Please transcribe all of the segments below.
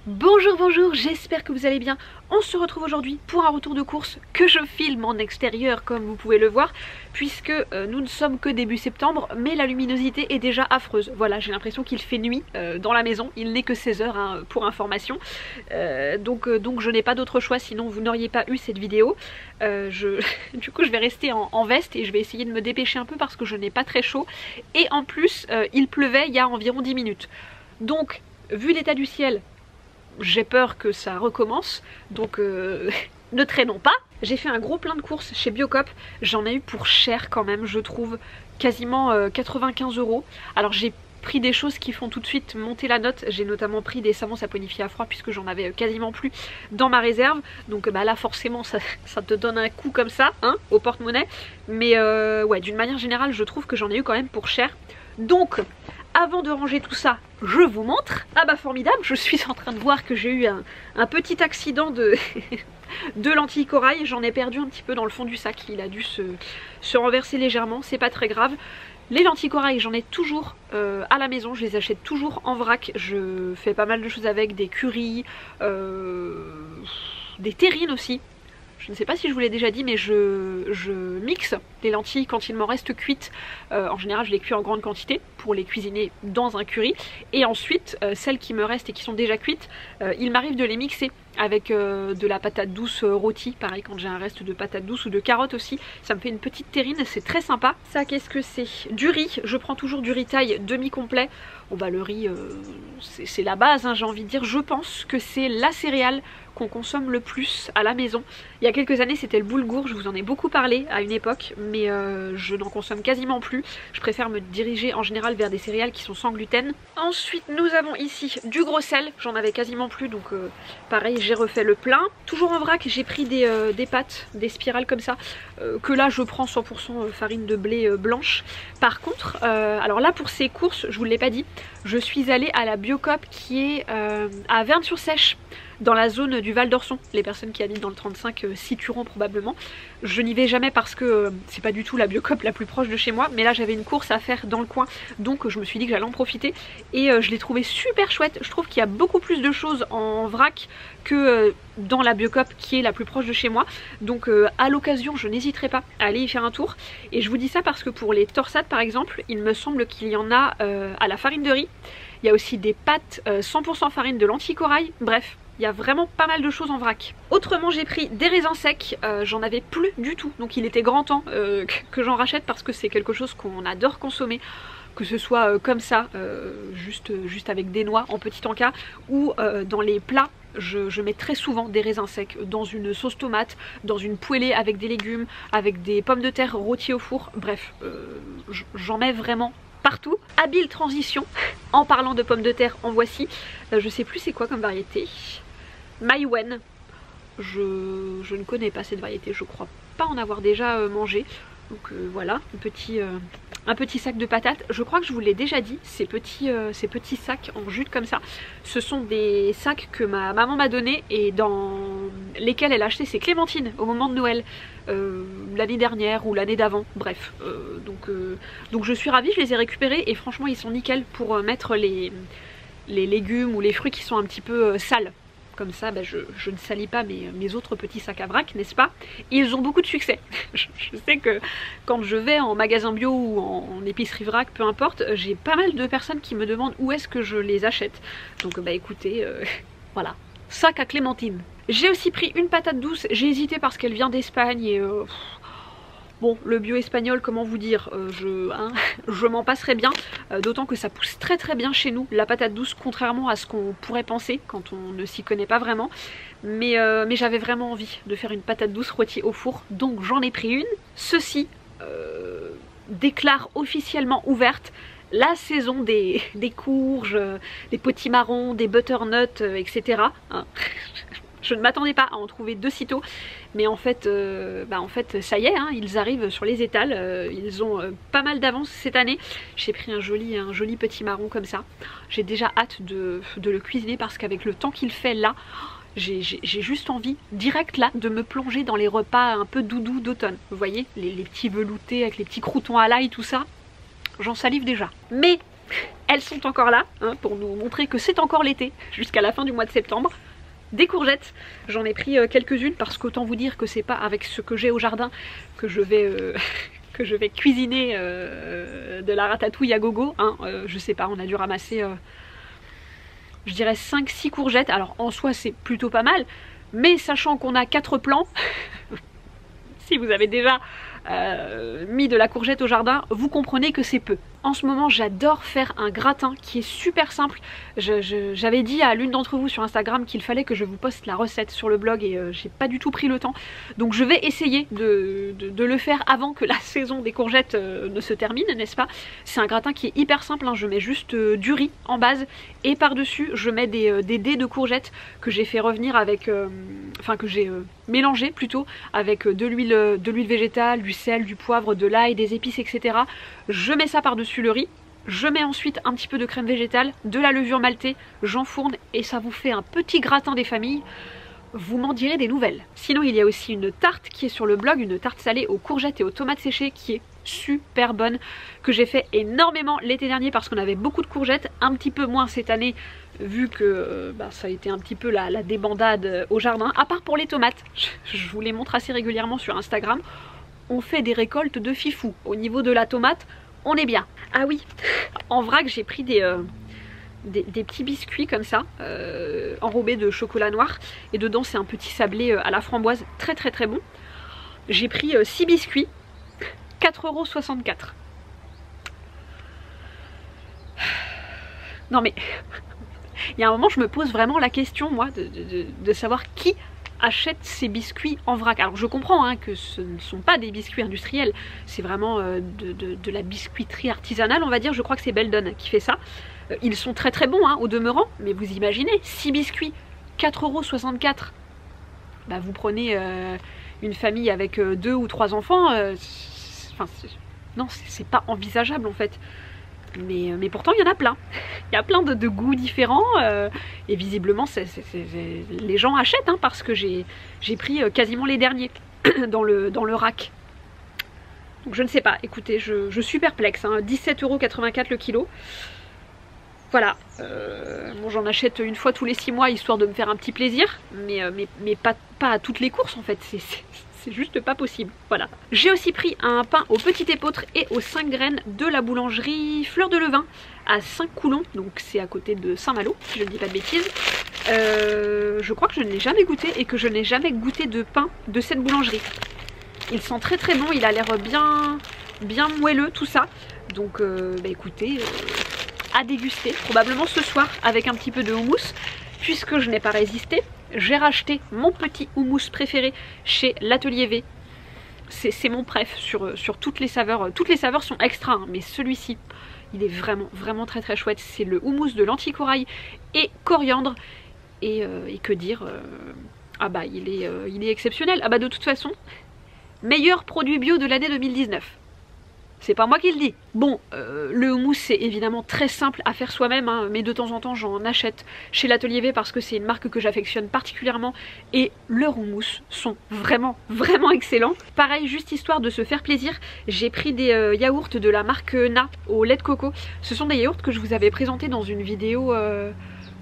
Bonjour, bonjour, j'espère que vous allez bien. On se retrouve aujourd'hui pour un retour de course que je filme en extérieur comme vous pouvez le voir, puisque nous ne sommes que début septembre, mais la luminosité est déjà affreuse. Voilà, j'ai l'impression qu'il fait nuit dans la maison, il n'est que 16 h hein, pour information. Donc je n'ai pas d'autre choix, sinon vous n'auriez pas eu cette vidéo. Du coup je vais rester en veste et je vais essayer de me dépêcher un peu parce que je n'ai pas très chaud. Et en plus, il pleuvait il y a environ 10 minutes. Donc, vu l'état du ciel, j'ai peur que ça recommence, donc ne traînons pas. J'ai fait un gros plein de courses chez Biocop, j'en ai eu pour cher quand même, je trouve, quasiment 95 €. Alors j'ai pris des choses qui font tout de suite monter la note, j'ai notamment pris des savons saponifiés à froid puisque j'en avais quasiment plus dans ma réserve, donc là forcément ça te donne un coup comme ça, hein, au porte-monnaie, mais ouais, d'une manière générale je trouve que j'en ai eu quand même pour cher. Donc avant de ranger tout ça, je vous montre. Ah bah formidable, je suis en train de voir que j'ai eu un petit accident de, de lentilles corail. J'en ai perdu un petit peu dans le fond du sac, il a dû se renverser légèrement, c'est pas très grave. Les lentilles corail, j'en ai toujours à la maison, je les achète toujours en vrac. Je fais pas mal de choses avec, des currys, des terrines aussi. Je ne sais pas si je vous l'ai déjà dit, mais je mixe les lentilles quand il m'en reste cuites. En général, je les cuis en grande quantité pour les cuisiner dans un curry. Et ensuite, celles qui me restent et qui sont déjà cuites, il m'arrive de les mixer avec de la patate douce rôtie. Pareil, quand j'ai un reste de patate douce ou de carottes aussi, ça me fait une petite terrine, c'est très sympa. Ça, qu'est-ce que c'est? Du riz. Je prends toujours du riz taille demi-complet. Bon bah le riz, c'est la base, hein, j'ai envie de dire. Je pense que c'est la céréale qu'on consomme le plus à la maison. Il y a quelques années c'était le boulgour, je vous en ai beaucoup parlé à une époque, mais je n'en consomme quasiment plus. Je préfère me diriger en général vers des céréales qui sont sans gluten. Ensuite nous avons ici du gros sel, j'en avais quasiment plus, donc pareil j'ai refait le plein. Toujours en vrac, j'ai pris des pâtes, des spirales comme ça, que là je prends 100% farine de blé blanche. Par contre, alors là pour ces courses, je vous l'ai pas dit, je suis allée à la Biocop qui est à Vern-sur-Sèche, dans la zone du Val d'Orson. Les personnes qui habitent dans le 35 situeront probablement. Je n'y vais jamais parce que c'est pas du tout la Biocop la plus proche de chez moi, mais là j'avais une course à faire dans le coin, donc je me suis dit que j'allais en profiter et je l'ai trouvé super chouette. Je trouve qu'il y a beaucoup plus de choses en vrac que dans la Biocop qui est la plus proche de chez moi, donc à l'occasion je n'hésiterai pas à aller y faire un tour. Et je vous dis ça parce que pour les torsades par exemple, il me semble qu'il y en a à la farine de riz. Il y a aussi des pâtes 100% farine de lentilles corail, bref. Il y a vraiment pas mal de choses en vrac. Autrement j'ai pris des raisins secs, j'en avais plus du tout, donc il était grand temps que j'en rachète parce que c'est quelque chose qu'on adore consommer. Que ce soit comme ça, juste avec des noix en petit encas, ou dans les plats. Je mets très souvent des raisins secs dans une sauce tomate, dans une poêlée avec des légumes, avec des pommes de terre rôties au four, bref, j'en mets vraiment partout. Habile transition, en parlant de pommes de terre, en voici. Je sais plus c'est quoi comme variété. Maïwen. Je ne connais pas cette variété, je crois pas en avoir déjà mangé. Donc voilà, un petit sac de patates. Je crois que je vous l'ai déjà dit, ces petits sacs en jute comme ça, ce sont des sacs que ma maman m'a donné et dans lesquels elle a acheté ses clémentines au moment de Noël l'année dernière ou l'année d'avant, bref. Donc je suis ravie, je les ai récupérés et franchement ils sont nickel pour mettre les légumes ou les fruits qui sont un petit peu sales. Comme ça, bah, je ne salis pas mes autres petits sacs à vrac, n'est-ce pas? Ils ont beaucoup de succès. Je sais que quand je vais en magasin bio ou en épicerie vrac, peu importe, j'ai pas mal de personnes qui me demandent où est-ce que je les achète. Donc bah écoutez, voilà, sac à clémentine. J'ai aussi pris une patate douce, j'ai hésité parce qu'elle vient d'Espagne et... bon, le bio espagnol, comment vous dire, je m'en passerai bien, d'autant que ça pousse très très bien chez nous, la patate douce, contrairement à ce qu'on pourrait penser quand on ne s'y connaît pas vraiment. Mais j'avais vraiment envie de faire une patate douce rôtie au four, donc j'en ai pris une. Ceci déclare officiellement ouverte la saison des courges, des potimarrons, des butternuts, etc. Hein. Je ne m'attendais pas à en trouver de sitôt, mais en fait ça y est, hein, ils arrivent sur les étals, ils ont pas mal d'avance cette année. J'ai pris un joli petit marron comme ça. J'ai déjà hâte de le cuisiner parce qu'avec le temps qu'il fait là, j'ai juste envie, direct là, de me plonger dans les repas un peu doudous d'automne. Vous voyez, les petits veloutés avec les petits croûtons à l'ail, tout ça. J'en salive déjà. Mais elles sont encore là, hein, pour nous montrer que c'est encore l'été, jusqu'à la fin du mois de septembre. Des courgettes, j'en ai pris quelques-unes parce qu'autant vous dire que c'est pas avec ce que j'ai au jardin que je vais cuisiner de la ratatouille à gogo, hein. Je sais pas, on a dû ramasser je dirais 5-6 courgettes. Alors en soi c'est plutôt pas mal, mais sachant qu'on a 4 plants, si vous avez déjà mis de la courgette au jardin, vous comprenez que c'est peu. En ce moment j'adore faire un gratin qui est super simple. J'avais dit à l'une d'entre vous sur Instagram qu'il fallait que je vous poste la recette sur le blog et j'ai pas du tout pris le temps. Donc je vais essayer de le faire avant que la saison des courgettes ne se termine, n'est-ce pas? C'est un gratin qui est hyper simple, hein. Je mets juste du riz en base et par-dessus je mets des dés de courgettes que j'ai fait revenir avec... enfin que j'ai mélangé plutôt avec de l'huile végétale, du sel, du poivre, de l'ail, des épices, etc. Je mets ça par-dessus le riz, je mets ensuite un petit peu de crème végétale, de la levure maltée, j'enfourne et ça vous fait un petit gratin des familles. Vous m'en direz des nouvelles. Sinon il y a aussi une tarte qui est sur le blog, une tarte salée aux courgettes et aux tomates séchées qui est super bonne, que j'ai fait énormément l'été dernier parce qu'on avait beaucoup de courgettes, un petit peu moins cette année vu que ça a été un petit peu la débandade au jardin, à part pour les tomates. Je vous les montre assez régulièrement sur Instagram. On fait des récoltes de fifou. Au niveau de la tomate, on est bien. Ah oui, en vrac j'ai pris des petits biscuits comme ça, enrobés de chocolat noir, et dedans c'est un petit sablé à la framboise, très très très bon. J'ai pris 6 biscuits, 4,64 €. Non mais, il y a un moment je me pose vraiment la question moi de savoir qui achète ces biscuits en vrac. Alors je comprends hein, que ce ne sont pas des biscuits industriels, c'est vraiment de la biscuiterie artisanale on va dire, je crois que c'est Beldon qui fait ça. Ils sont très très bons hein, au demeurant, mais vous imaginez, 6 biscuits, 4,64 €. Bah, vous prenez une famille avec 2 ou 3 enfants, non c'est pas envisageable en fait. Mais pourtant il y en a plein. Il y a plein de goûts différents et visiblement les gens achètent hein, parce que j'ai pris quasiment les derniers dans le rack. Donc je ne sais pas, écoutez, je suis perplexe, hein, 17,84 € le kilo. Voilà, bon, j'en achète une fois tous les 6 mois histoire de me faire un petit plaisir, mais pas à toutes les courses en fait, c'est juste pas possible. Voilà. J'ai aussi pris un pain au petit épeautre et aux 5 graines de la boulangerie Fleur de Levain à Saint-Coulon, donc c'est à côté de Saint-Malo, si je ne dis pas de bêtises. Je crois que je ne l'ai jamais goûté et que je n'ai jamais goûté de pain de cette boulangerie. Il sent très très bon, il a l'air bien moelleux tout ça. Donc écoutez, à déguster, probablement ce soir avec un petit peu de houmous, puisque je n'ai pas résisté. J'ai racheté mon petit houmous préféré chez l'Atelier V. C'est mon préf sur toutes les saveurs. Toutes les saveurs sont extra, hein, mais celui-ci, il est vraiment très très chouette. C'est le houmous de lentilles corail et coriandre. Et que dire, ah bah il est exceptionnel. Ah bah de toute façon, meilleur produit bio de l'année 2019. C'est pas moi qui le dis. Bon, le houmous c'est évidemment très simple à faire soi-même, hein, mais de temps en temps j'en achète chez l'Atelier V parce que c'est une marque que j'affectionne particulièrement et leurs houmous sont vraiment excellents. Pareil, juste histoire de se faire plaisir, j'ai pris des yaourts de la marque Na au lait de coco. Ce sont des yaourts que je vous avais présentés dans une vidéo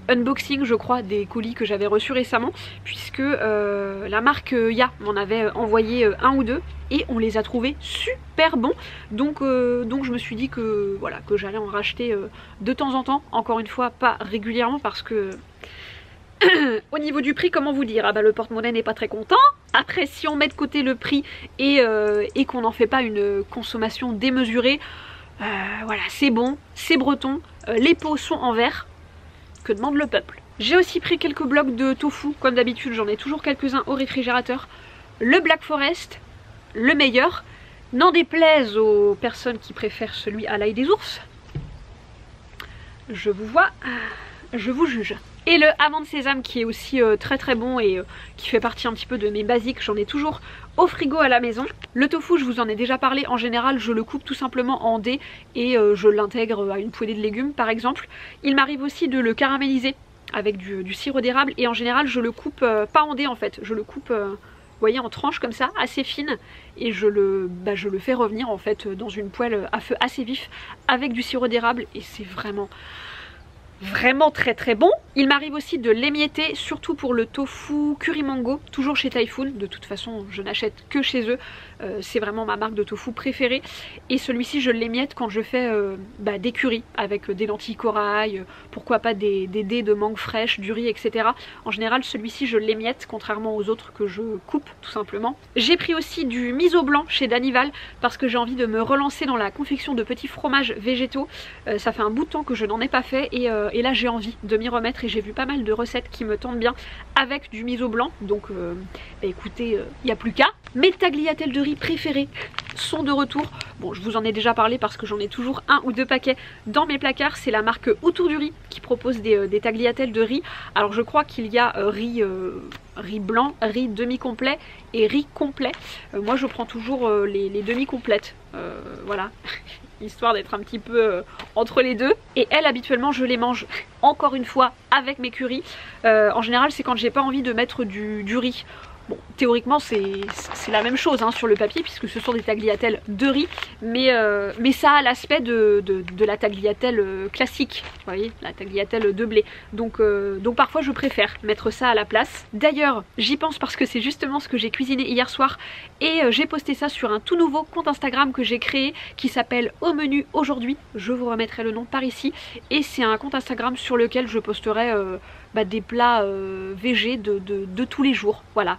unboxing je crois des colis que j'avais reçus récemment, puisque la marque Ya m'en avait envoyé un ou deux et on les a trouvés super bons, donc je me suis dit que voilà, que j'allais en racheter de temps en temps, encore une fois pas régulièrement parce que au niveau du prix, comment vous dire, ah bah le porte-monnaie n'est pas très content. Après si on met de côté le prix et qu'on n'en fait pas une consommation démesurée, voilà, c'est bon, c'est breton, les pots sont en verre. Que demande le peuple? J'ai aussi pris quelques blocs de tofu, comme d'habitude j'en ai toujours quelques-uns au réfrigérateur. Le Black Forest, le meilleur, n'en déplaise aux personnes qui préfèrent celui à l'ail des ours. Je vous vois, je vous juge. Et le amande sésame qui est aussi très très bon et qui fait partie un petit peu de mes basiques, j'en ai toujours au frigo à la maison. Le tofu, je vous en ai déjà parlé, en général je le coupe tout simplement en dés et je l'intègre à une poêlée de légumes par exemple. Il m'arrive aussi de le caraméliser avec du sirop d'érable et en général je le coupe pas en dés en fait, je le coupe voyez, en tranches comme ça, assez fines, et je le fais revenir en fait dans une poêle à feu assez vif avec du sirop d'érable, et c'est vraiment très très bon. Il m'arrive aussi de l'émietter, surtout pour le tofu curry mango, toujours chez Typhoon. De toute façon je n'achète que chez eux, c'est vraiment ma marque de tofu préférée. Et celui-ci je l'émiette quand je fais des currys avec des lentilles corail, pourquoi pas des dés de mangue fraîche, du riz, etc. En général celui-ci je l'émiette, contrairement aux autres que je coupe tout simplement. J'ai pris aussi du miso blanc chez Danival parce que j'ai envie de me relancer dans la confection de petits fromages végétaux. Ça fait un bout de temps que je n'en ai pas fait, et là j'ai envie de m'y remettre, et j'ai vu pas mal de recettes qui me tentent bien avec du miso blanc, donc écoutez, il n'y a plus qu'à. Mes tagliatelles de riz préférées sont de retour. Bon, je vous en ai déjà parlé parce que j'en ai toujours 1 ou 2 paquets dans mes placards. C'est la marque Autour du riz qui propose des tagliatelles de riz. Alors je crois qu'il y a riz blanc, riz demi-complet et riz complet. Moi je prends toujours les demi-complètes, voilà, histoire d'être un petit peu entre les deux. Et elles, habituellement je les mange encore une fois avec mes currys. En général c'est quand j'ai pas envie de mettre du riz. Bon, théoriquement c'est la même chose sur le papier, puisque ce sont des tagliatelles de riz, mais ça a l'aspect de la tagliatelle classique, vous voyez, la tagliatelle de blé. Donc parfois je préfère mettre ça à la place. D'ailleurs j'y pense parce que c'est justement ce que j'ai cuisiné hier soir, et j'ai posté ça sur un tout nouveau compte Instagram que j'ai créé qui s'appelle Au Menu Aujourd'hui. Je vous remettrai le nom par ici, et c'est un compte Instagram sur lequel je posterai des plats végés de tous les jours. Voilà,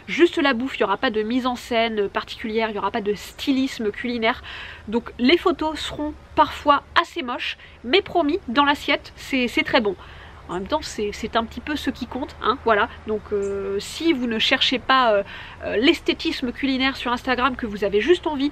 juste la bouffe, il n'y aura pas de mise en scène particulière, il n'y aura pas de stylisme culinaire. Donc les photos seront parfois assez moches, mais promis, dans l'assiette, c'est très bon. En même temps, c'est un petit peu ce qui compte, voilà. Donc si vous ne cherchez pas l'esthétisme culinaire sur Instagram, que vous avez juste envie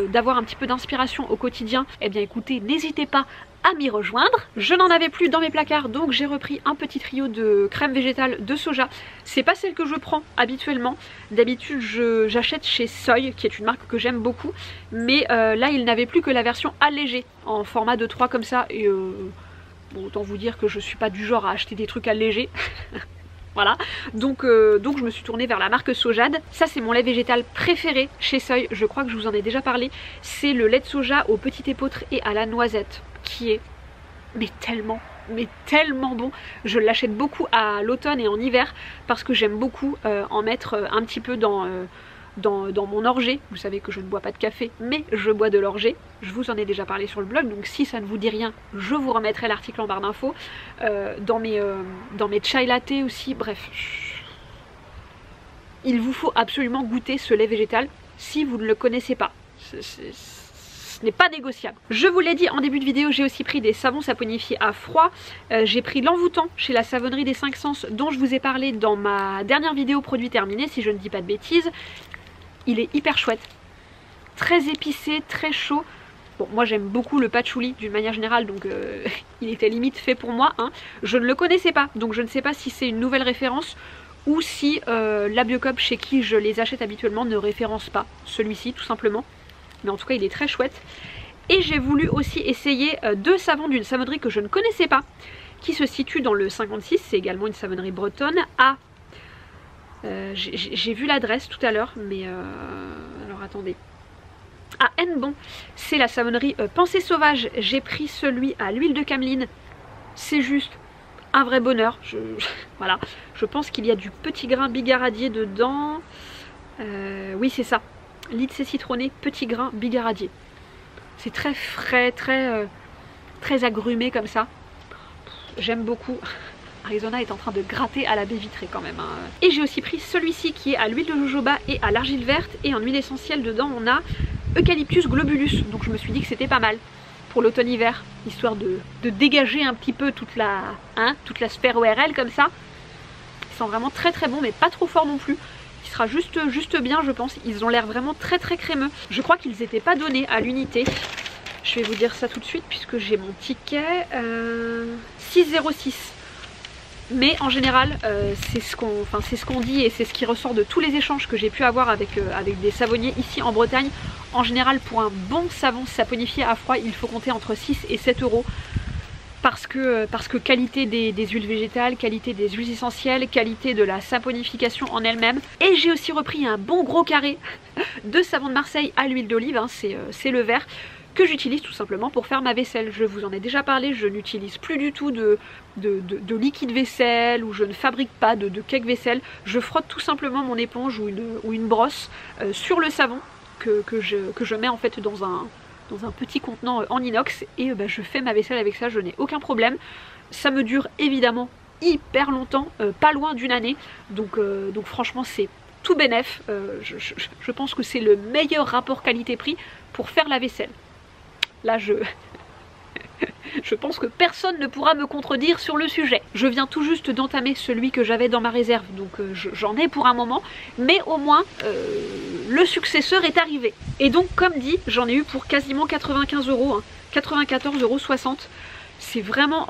d'avoir un petit peu d'inspiration au quotidien, eh bien écoutez, n'hésitez pas à m'y rejoindre. Je n'en avais plus dans mes placards, donc j'ai repris un petit trio de crème végétale de soja. C'est pas celle que je prends habituellement. D'habitude j'achète chez Soy, qui est une marque que j'aime beaucoup, mais là il n'avait plus que la version allégée en format de 3 comme ça, et bon, autant vous dire que je suis pas du genre à acheter des trucs allégés. Voilà, donc je me suis tournée vers la marque Sojade. Ça c'est mon lait végétal préféré chez Soy, je crois que je vous en ai déjà parlé. C'est le lait de soja au petit épeautre et à la noisette, qui est tellement bon. Je l'achète beaucoup à l'automne et en hiver parce que j'aime beaucoup en mettre un petit peu dans mon orgeat. Vous savez que je ne bois pas de café, mais je bois de l'orgeat. Je vous en ai déjà parlé sur le blog, donc si ça ne vous dit rien, je vous remettrai l'article en barre d'infos. Dans mes chai latte aussi, bref. Il vous faut absolument goûter ce lait végétal si vous ne le connaissez pas. Ce n'est pas négociable. Je vous l'ai dit en début de vidéo, j'ai aussi pris des savons saponifiés à froid. J'ai pris l'envoûtant chez la savonnerie des 5 sens, dont je vous ai parlé dans ma dernière vidéo produit terminé, si je ne dis pas de bêtises. Il est hyper chouette, très épicé, très chaud. Bon, moi j'aime beaucoup le patchouli d'une manière générale, donc il était limite fait pour moi. Je ne le connaissais pas, donc je ne sais pas si c'est une nouvelle référence ou si la Biocoop chez qui je les achète habituellement ne référence pas celui-ci tout simplement. Mais en tout cas il est très chouette. Et j'ai voulu aussi essayer 2 savons d'une savonnerie que je ne connaissais pas, qui se situe dans le 56, c'est également une savonnerie bretonne, à... j'ai vu l'adresse tout à l'heure, mais alors attendez, à Hennebon. C'est la savonnerie Pensée Sauvage. J'ai pris celui à l'huile de cameline, c'est juste un vrai bonheur. Voilà, je pense qu'il y a du petit grain bigaradier dedans. Oui c'est ça, lycée citronné, petit grain bigaradier. C'est très frais, très agrumé comme ça. J'aime beaucoup. Arizona est en train de gratter à la baie vitrée quand même. Et j'ai aussi pris celui-ci qui est à l'huile de jojoba et à l'argile verte. Et en huile essentielle dedans on a Eucalyptus globulus. Donc je me suis dit que c'était pas mal pour l'automne-hiver, histoire de dégager un petit peu toute la sphère ORL comme ça. Ils sont vraiment très bons, mais pas trop forts non plus. Il sera juste bien je pense. Ils ont l'air vraiment très crémeux. Je crois qu'ils n'étaient pas donnés à l'unité. Je vais vous dire ça tout de suite puisque j'ai mon ticket. 6,06. Mais en général c'est ce qu'on dit et c'est ce qui ressort de tous les échanges que j'ai pu avoir avec des savonniers ici en Bretagne. En général pour un bon savon saponifié à froid il faut compter entre 6 et 7 euros. parce que qualité des huiles végétales, qualité des huiles essentielles, qualité de la saponification en elle-même. Et j'ai aussi repris un bon gros carré de savon de Marseille à l'huile d'olive, hein, c'est le vert, que j'utilise tout simplement pour faire ma vaisselle. Je vous en ai déjà parlé, je n'utilise plus du tout de liquide vaisselle, ou je ne fabrique pas de cake vaisselle. Je frotte tout simplement mon éponge ou une brosse sur le savon que je mets en fait dans un petit contenant en inox, et je fais ma vaisselle avec ça, je n'ai aucun problème. Ça me dure évidemment hyper longtemps, pas loin d'une année, donc franchement c'est tout bénef. Je pense que c'est le meilleur rapport qualité-prix pour faire la vaisselle. Là je pense que personne ne pourra me contredire sur le sujet. Je viens tout juste d'entamer celui que j'avais dans ma réserve, donc j'en ai pour un moment, mais au moins le successeur est arrivé. Et donc comme dit, j'en ai eu pour quasiment 95 €, hein, 94,60 €. C'est vraiment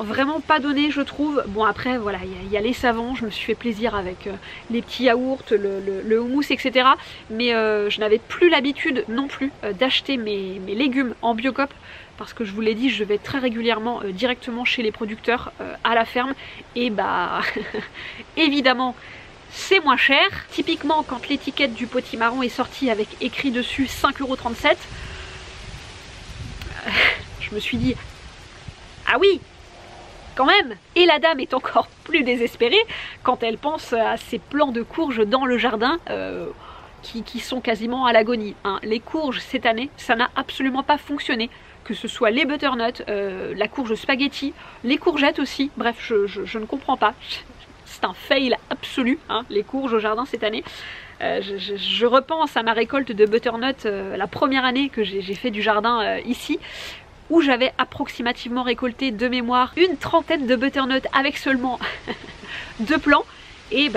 pas donné, je trouve. Bon après voilà, il y a les savons, je me suis fait plaisir avec les petits yaourts, le houmous, etc. Mais je n'avais plus l'habitude non plus d'acheter mes légumes en Biocoop, parce que je vous l'ai dit, je vais très régulièrement directement chez les producteurs à la ferme, et évidemment c'est moins cher. Typiquement quand l'étiquette du potimarron est sortie avec écrit dessus 5,37 €, je me suis dit ah oui, quand même. Et la dame est encore plus désespérée quand elle pense à ses plants de courges dans le jardin qui sont quasiment à l'agonie, hein. Les courges cette année, ça n'a absolument pas fonctionné. Que ce soit les butternuts, la courge spaghetti, les courgettes aussi. Bref, je ne comprends pas. C'est un fail absolu, hein, les courges au jardin cette année. Je repense à ma récolte de butternut la première année que j'ai fait du jardin ici, où j'avais approximativement récolté de mémoire une trentaine de butternuts avec seulement 2 plants, et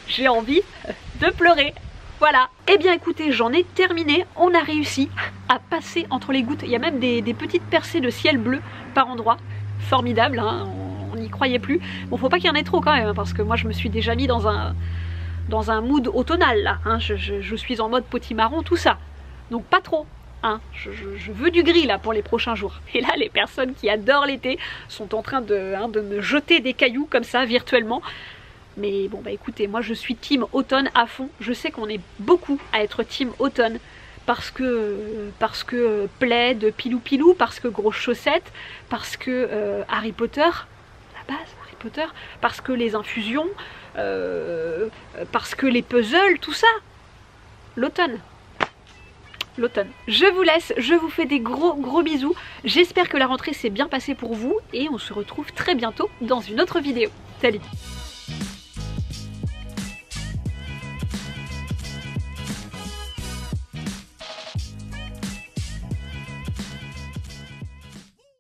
j'ai envie de pleurer. Voilà. Et bien écoutez, j'en ai terminé, on a réussi à passer entre les gouttes. Il y a même des petites percées de ciel bleu par endroits. Formidable, hein, on n'y croyait plus. Bon, faut pas qu'il y en ait trop quand même, parce que moi je me suis déjà mis dans un mood automnal là, hein. Je suis en mode potimarron, tout ça. Donc pas trop. Hein, je veux du gris là pour les prochains jours. Et là les personnes qui adorent l'été sont en train de me jeter des cailloux comme ça virtuellement. Mais bon écoutez, moi je suis team automne à fond. Je sais qu'on est beaucoup à être team automne parce que plaid, pilou pilou, parce que grosses chaussettes, parce que Harry Potter, la base Harry Potter, parce que les infusions, parce que les puzzles, tout ça. L'automne. Je vous laisse, je vous fais des gros bisous. J'espère que la rentrée s'est bien passée pour vous, et on se retrouve très bientôt dans une autre vidéo. Salut!